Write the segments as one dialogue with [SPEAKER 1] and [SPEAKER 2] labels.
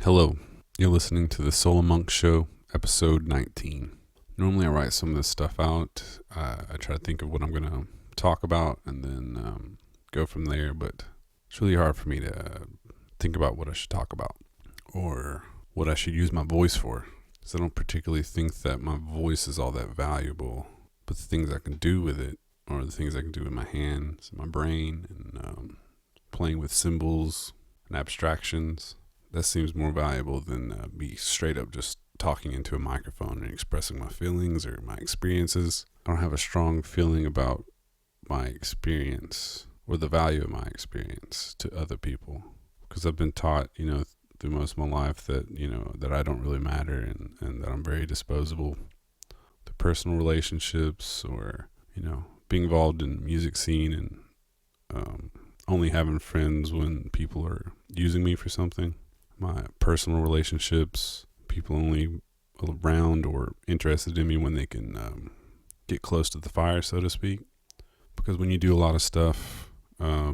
[SPEAKER 1] Hello, you're listening to the Soul Monk Show, episode 19. Normally I write some of this stuff out. I try to think of what I'm going to talk about and then go from there, but it's really hard for me to think about what I should talk about or what I should use my voice for, because I don't particularly think that my voice is all that valuable, but the things I can do with it, or the things I can do with my hands, my brain, and playing with symbols and abstractions, that seems more valuable than me straight up just talking into a microphone and expressing my feelings or my experiences. I don't have a strong feeling about my experience or the value of my experience to other people, because I've been taught, through most of my life that, that I don't really matter and that I'm very disposable. The personal relationships or, being involved in the music scene and only having friends when people are using me for something. My personal relationships, people only around or interested in me when they can get close to the fire, so to speak. Because when you do a lot of stuff,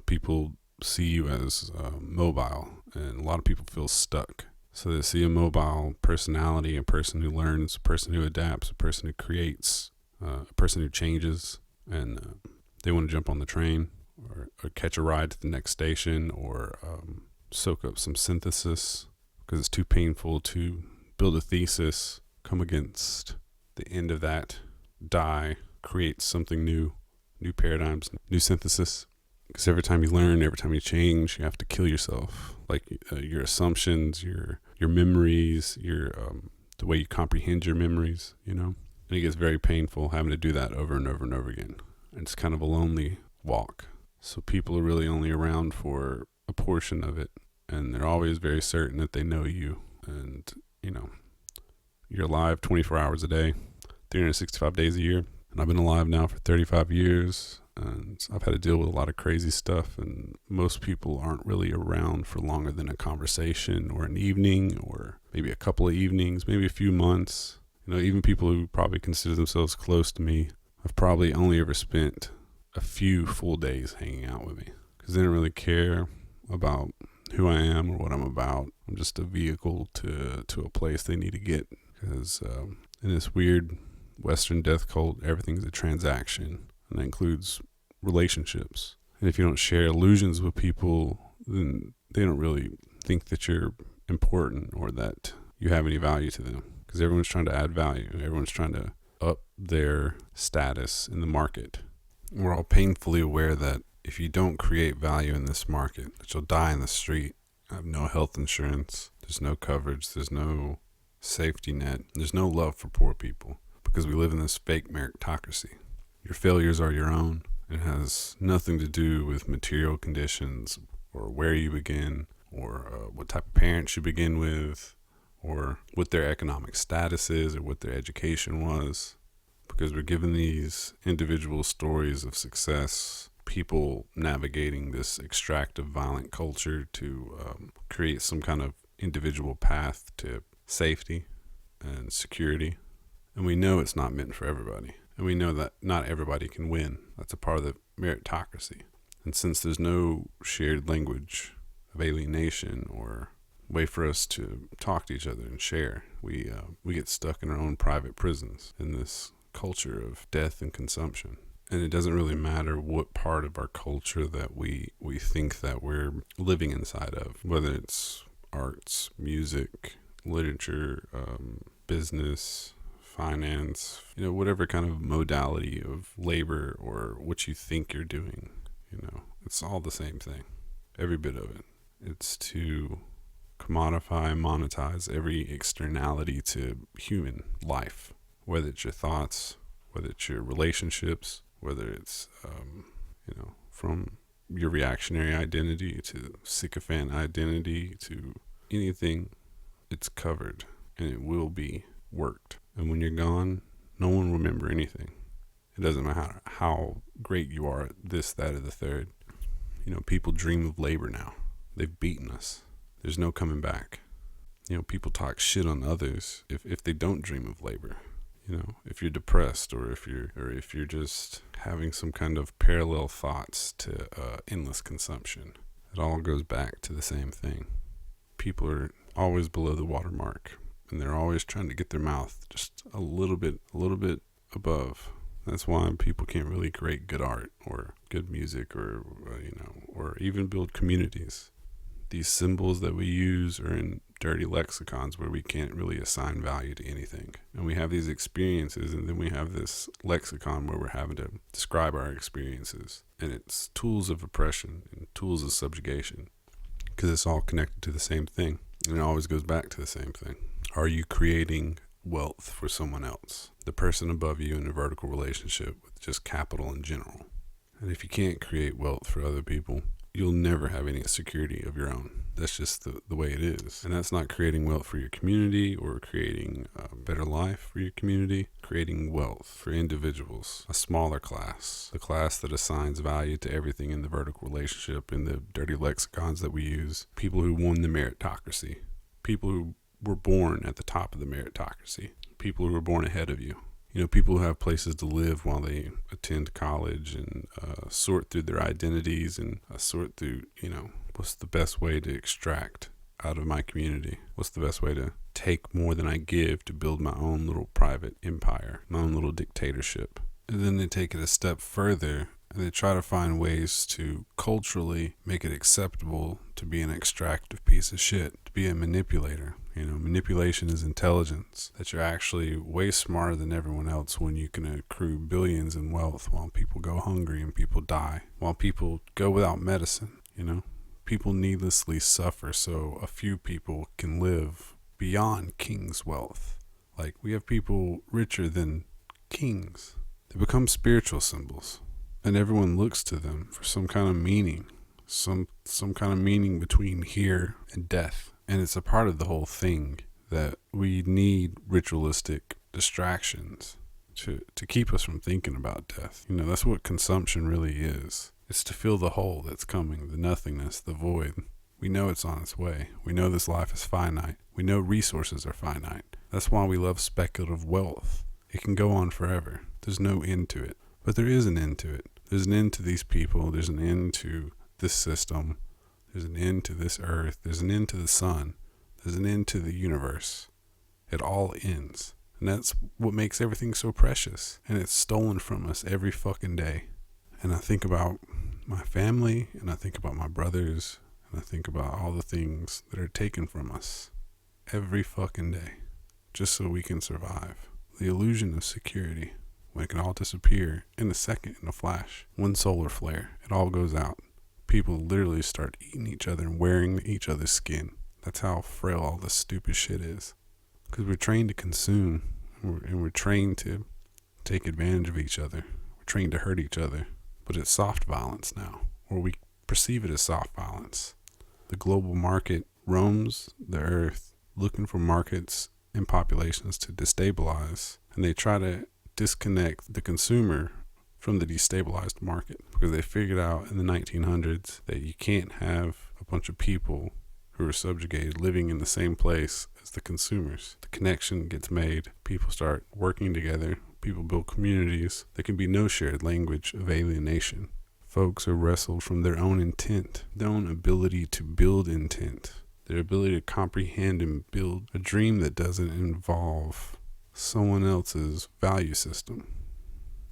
[SPEAKER 1] people see you as mobile, and a lot of people feel stuck. So they see a mobile personality, a person who learns, a person who adapts, a person who creates, a person who changes, and they want to jump on the train or catch a ride to the next station or soak up some synthesis because it's too painful to build a thesis, come against the end of that, die, create something new paradigms, new synthesis. Because every time you learn, every time you change, you have to kill yourself. Like your assumptions, your memories, the way you comprehend your memories, And it gets very painful having to do that over and over and over again. And it's kind of a lonely walk. So people are really only around for a portion of it, and they're always very certain that they know you, and you're alive 24 hours a day, 365 days a year. And I've been alive now for 35 years, and I've had to deal with a lot of crazy stuff, and most people aren't really around for longer than a conversation or an evening or maybe a couple of evenings, maybe a few months. Even people who probably consider themselves close to me have probably only ever spent a few full days hanging out with me, because they don't really care about who I am or what I'm about. I'm just a vehicle to a place they need to get, because in this weird Western death cult, everything's a transaction, and that includes relationships. And if you don't share illusions with people, then they don't really think that you're important or that you have any value to them, because everyone's trying to add value. Everyone's trying to up their status in the market. We're all painfully aware that if you don't create value in this market, that you'll die in the street, have no health insurance, there's no coverage, there's no safety net, there's no love for poor people, because we live in this fake meritocracy. Your failures are your own. It has nothing to do with material conditions or where you begin or what type of parents you begin with or what their economic status is or what their education was, because we're given these individual stories of success, people navigating this extractive violent culture to create some kind of individual path to safety and security. And we know it's not meant for everybody. And we know that not everybody can win. That's a part of the meritocracy. And since there's no shared language of alienation or way for us to talk to each other and share, we get stuck in our own private prisons in this culture of death and consumption. And it doesn't really matter what part of our culture that we think that we're living inside of, whether it's arts, music, literature, business, finance, whatever kind of modality of labor or what you think you're doing, it's all the same thing. Every bit of it. It's to commodify, monetize every externality to human life, whether it's your thoughts, whether it's your relationships, whether it's, from your reactionary identity to sycophant identity to anything, it's covered and it will be worked. And when you're gone, no one will remember anything. It doesn't matter how great you are at this, that, or the third. People dream of labor now. They've beaten us. There's no coming back. People talk shit on others if they don't dream of labor. If you're depressed or if you're just having some kind of parallel thoughts to endless consumption, it all goes back to the same thing. People are always below the watermark, and they're always trying to get their mouth just a little bit above. That's why people can't really create good art or good music or or even build communities. These symbols that we use are in dirty lexicons where we can't really assign value to anything. And we have these experiences, and then we have this lexicon where we're having to describe our experiences. And it's tools of oppression and tools of subjugation, because it's all connected to the same thing. And it always goes back to the same thing. Are you creating wealth for someone else? The person above you in a vertical relationship with just capital in general. And if you can't create wealth for other people, you'll never have any security of your own. That's just the way it is. And that's not creating wealth for your community or creating a better life for your community. Creating wealth for individuals, a smaller class, the class that assigns value to everything in the vertical relationship, in the dirty lexicons that we use. People who won the meritocracy. People who were born at the top of the meritocracy. People who were born ahead of you. People who have places to live while they attend college and sort through their identities and sort through, what's the best way to extract out of my community? What's the best way to take more than I give to build my own little private empire, my own little dictatorship? And then they take it a step further and they try to find ways to culturally make it acceptable to be an extractive piece of shit, to be a manipulator. Manipulation is intelligence, that you're actually way smarter than everyone else when you can accrue billions in wealth while people go hungry and people die, while people go without medicine. People needlessly suffer so a few people can live beyond king's wealth. Like, we have people richer than kings. They become spiritual symbols, and everyone looks to them for some kind of meaning, some kind of meaning between here and death. And it's a part of the whole thing that we need ritualistic distractions to keep us from thinking about death. That's what consumption really is. It's to fill the hole that's coming, the nothingness, the void. We know it's on its way. We know this life is finite. We know resources are finite. That's why we love speculative wealth. It can go on forever. There's no end to it. But there is an end to it. There's an end to these people. There's an end to this system. There's an end to this earth. There's an end to the sun. There's an end to the universe. It all ends. And that's what makes everything so precious. And it's stolen from us every fucking day. And I think about my family, and I think about my brothers, and I think about all the things that are taken from us every fucking day, just so we can survive. The illusion of security, when it can all disappear in a second, in a flash. One solar flare, it all goes out. People literally start eating each other and wearing each other's skin. That's how frail all this stupid shit is. Because we're trained to consume, and we're trained to take advantage of each other. We're trained to hurt each other. But it's soft violence now, or we perceive it as soft violence. The global market roams the earth looking for markets and populations to destabilize, and they try to disconnect the consumer from the destabilized market, because they figured out in the 1900s that you can't have a bunch of people who are subjugated living in the same place as the consumers. The connection gets made, people start working together, people build communities. There can be no shared language of alienation. Folks are wrestled from their own intent, their own ability to build intent, their ability to comprehend and build a dream that doesn't involve someone else's value system.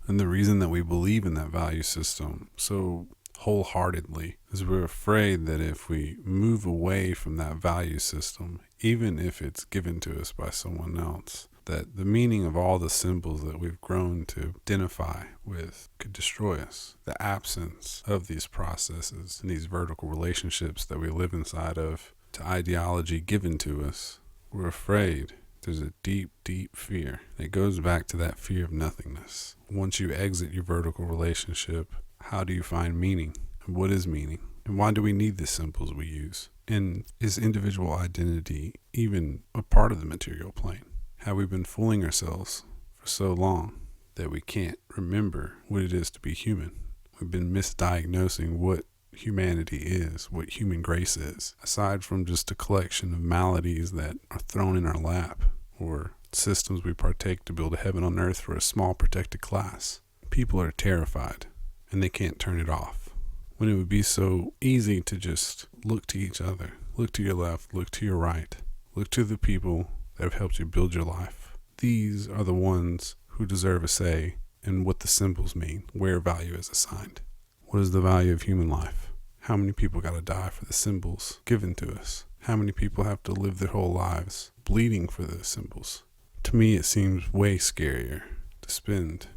[SPEAKER 1] And the reason that we believe in that value system so wholeheartedly is we're afraid that if we move away from that value system, even if it's given to us by someone else, that the meaning of all the symbols that we've grown to identify with could destroy us. The absence of these processes and these vertical relationships that we live inside of to ideology given to us, we're afraid. There's a deep, deep fear. It goes back to that fear of nothingness. Once you exit your vertical relationship, how do you find meaning? And what is meaning? And why do we need the symbols we use? And is individual identity even a part of the material plane? Have we been fooling ourselves for so long that we can't remember what it is to be human? We've been misdiagnosing what humanity is, what human grace is, aside from just a collection of maladies that are thrown in our lap, or systems we partake to build a heaven on earth for a small protected class. People are terrified, and they can't turn it off. When it would be so easy to just look to each other, look to your left, look to your right, Look to the people that have helped you build your life. These are the ones who deserve a say in what the symbols mean, where value is assigned. What is the value of human life? How many people got to die for the symbols given to us? How many people have to live their whole lives bleeding for the symbols? To me, it seems way scarier to spend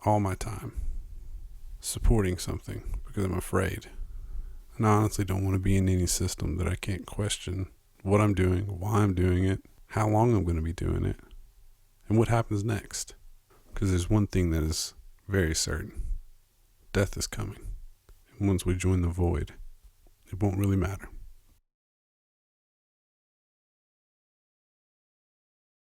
[SPEAKER 1] all my time supporting something because I'm afraid. And I honestly don't want to be in any system that I can't question what I'm doing, why I'm doing it, how long I'm going to be doing it, and what happens next. Because there's one thing that is very certain. Death is coming. And once we join the void, it won't really matter.